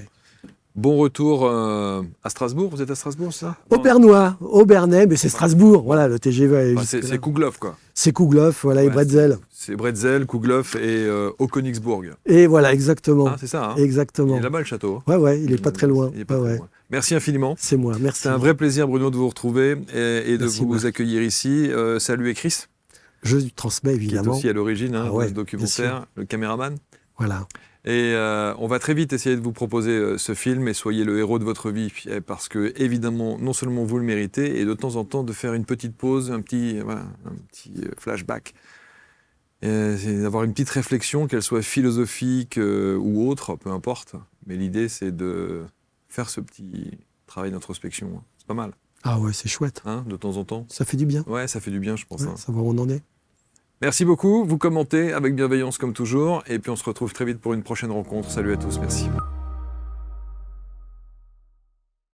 Bon retour à Strasbourg. Vous êtes à Strasbourg, ça? Au Bernois, au Bernay, mais c'est Strasbourg. Voilà, le TGV. C'est Kouglof, quoi. C'est Kouglof, voilà, et Bretzel. C'est Bretzel, Kouglof et Königsbourg. Et voilà, exactement. Ah, c'est ça, hein? Exactement. Il est là-bas, le château. Ouais, il est pas très loin. Il est pas très loin. Merci infiniment. C'est moi, merci. C'est un vrai plaisir, Bruno, de vous retrouver et de vous accueillir ici. Salut Chris. Je transmets, évidemment. Qui est aussi à l'origine de ce documentaire, le caméraman. Voilà. Et on va très vite essayer de vous proposer ce film, et soyez le héros de votre vie, parce que, évidemment, non seulement vous le méritez, et de temps en temps de faire une petite pause, un petit flashback, d'avoir une petite réflexion, qu'elle soit philosophique ou autre, peu importe. Mais l'idée, c'est de faire ce petit travail d'introspection. C'est pas mal. Ah ouais, c'est chouette. De temps en temps. Ça fait du bien. Ouais, ça fait du bien, je pense. Savoir où on en est. Merci beaucoup, vous commentez avec bienveillance comme toujours, et puis on se retrouve très vite pour une prochaine rencontre. Salut à tous, merci.